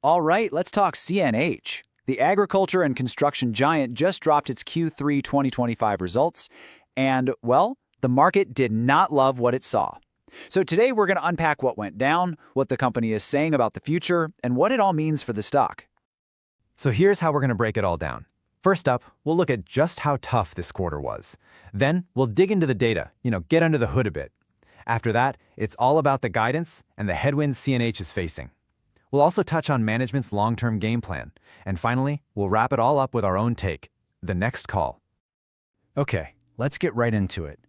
All right, let's talk CNH. The agriculture and construction giant just dropped its Q3 2025 results, and, well, the market did not love what it saw. So today we're going to unpack what went down, what the company is saying about the future, and what it all means for the stock. So here's how we're going to break it all down. First up, we'll look at just how tough this quarter was. Then we'll dig into the data, get under the hood a bit. After that, it's all about the guidance and the headwinds CNH is facing. We'll also touch on management's long-term game plan. And finally, we'll wrap it all up with our own take, the next call. Okay, let's get right into it.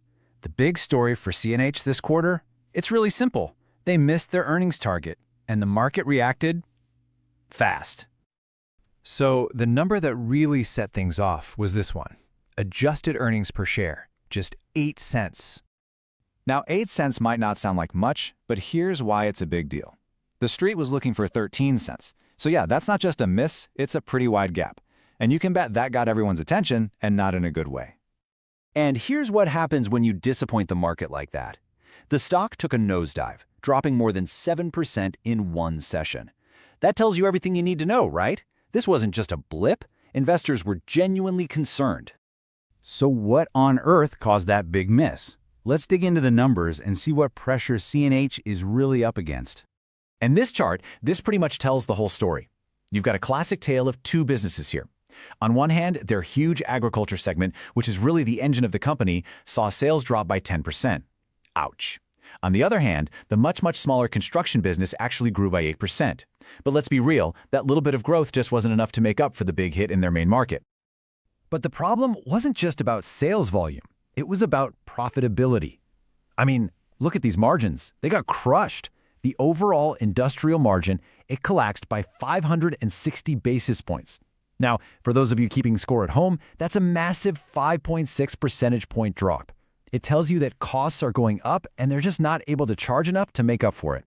The big story for CNH this quarter? It's really simple. They missed their earnings target, and the market reacted fast. So the number that really set things off was this one. Adjusted earnings per share, just 8 cents. Now, 8 cents might not sound like much, but here's why it's a big deal. The street was looking for 13 cents. So yeah, that's not just a miss, it's a pretty wide gap. And you can bet that got everyone's attention, and not in a good way. And here's what happens when you disappoint the market like that. The stock took a nosedive, dropping more than 7% in one session. That tells you everything you need to know, right? This wasn't just a blip. Investors were genuinely concerned. So what on earth caused that big miss? Let's dig into the numbers and see what pressure CNH is really up against. And this chart, this pretty much tells the whole story. You've got a classic tale of two businesses here. On one hand, their huge agriculture segment, which is really the engine of the company, saw sales drop by 10%. Ouch. On the other hand, the much smaller construction business actually grew by 8%. But let's be real, that little bit of growth just wasn't enough to make up for the big hit in their main market. But the problem wasn't just about sales volume. It was about profitability. I mean, look at these margins. They got crushed. The overall industrial margin, it collapsed by 560 basis points. Now, for those of you keeping score at home, that's a massive 5.6 percentage point drop. It tells you that costs are going up and they're just not able to charge enough to make up for it.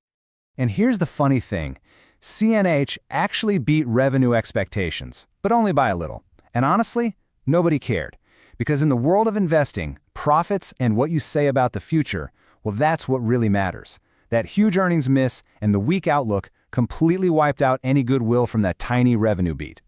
And here's the funny thing. CNH actually beat revenue expectations, but only by a little. And honestly, nobody cared. Because in the world of investing, profits and what you say about the future, well, that's what really matters. That huge earnings miss and the weak outlook completely wiped out any goodwill from that tiny revenue beat.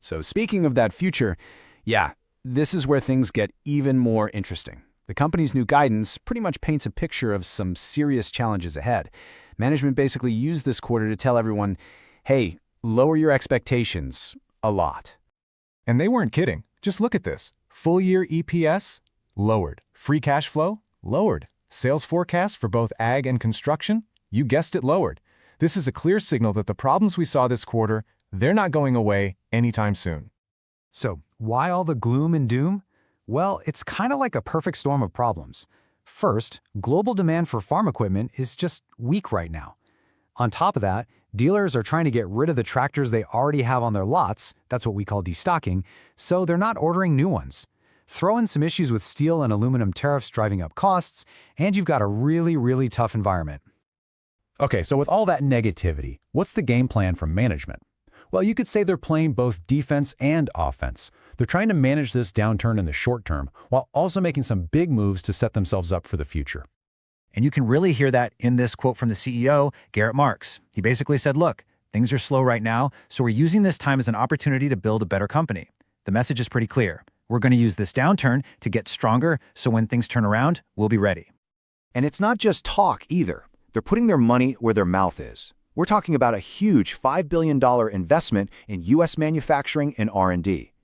So speaking of that future, yeah, this is where things get even more interesting. The company's new guidance pretty much paints a picture of some serious challenges ahead. Management basically used this quarter to tell everyone, hey, lower your expectations a lot. And they weren't kidding. Just look at this. Full-year EPS? Lowered. Free cash flow? Lowered. Sales forecast for both ag and construction? You guessed it, lowered. This is a clear signal that the problems we saw this quarter, they're not going away anytime soon. So why all the gloom and doom? Well, it's kind of like a perfect storm of problems. First, global demand for farm equipment is just weak right now. On top of that, dealers are trying to get rid of the tractors they already have on their lots, that's what we call destocking, so they're not ordering new ones. Throw in some issues with steel and aluminum tariffs driving up costs, and you've got a really tough environment. Okay, so with all that negativity, what's the game plan from management? Well, you could say they're playing both defense and offense. They're trying to manage this downturn in the short term, while also making some big moves to set themselves up for the future. And you can really hear that in this quote from the CEO, Garrett Marks. He basically said, look, things are slow right now, so we're using this time as an opportunity to build a better company. The message is pretty clear. We're going to use this downturn to get stronger, so when things turn around, we'll be ready. And it's not just talk either. They're putting their money where their mouth is. We're talking about a huge $5 billion investment in U.S. manufacturing and R&D.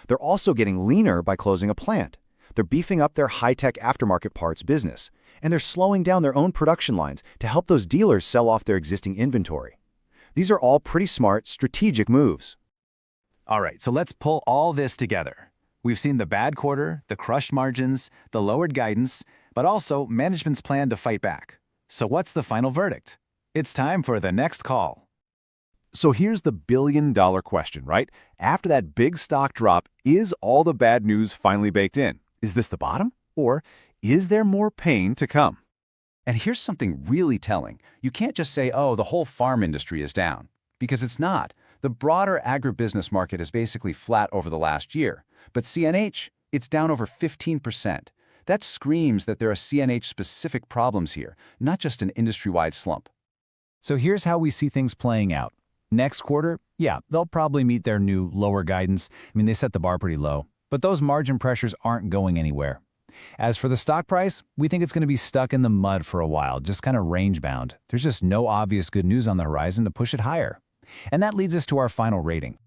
They're also getting leaner by closing a plant. They're beefing up their high-tech aftermarket parts business. And they're slowing down their own production lines to help those dealers sell off their existing inventory. These are all pretty smart, strategic moves. All right, so let's pull all this together. We've seen the bad quarter, the crushed margins, the lowered guidance, but also management's plan to fight back. So what's the final verdict? It's time for the next call. So here's the billion-dollar question, right? After that big stock drop, is all the bad news finally baked in? Is this the bottom? Or is there more pain to come? And here's something really telling. You can't just say, oh, the whole farm industry is down. Because it's not. The broader agribusiness market is basically flat over the last year. But CNH, it's down over 15%. That screams that there are CNH-specific problems here, not just an industry-wide slump. So here's how we see things playing out. Next quarter, yeah, they'll probably meet their new lower guidance. I mean, they set the bar pretty low, but those margin pressures aren't going anywhere. As for the stock price, we think it's going to be stuck in the mud for a while, just kind of range-bound. There's just no obvious good news on the horizon to push it higher. And that leads us to our final rating,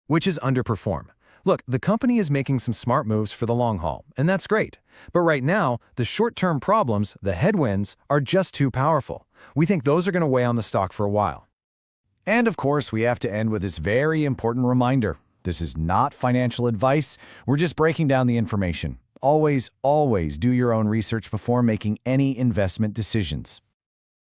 which is underperform. Look, the company is making some smart moves for the long haul, and that's great. But right now, the short-term problems, the headwinds, are just too powerful. We think those are going to weigh on the stock for a while. And of course, we have to end with this very important reminder. This is not financial advice. We're just breaking down the information. Always, always do your own research before making any investment decisions.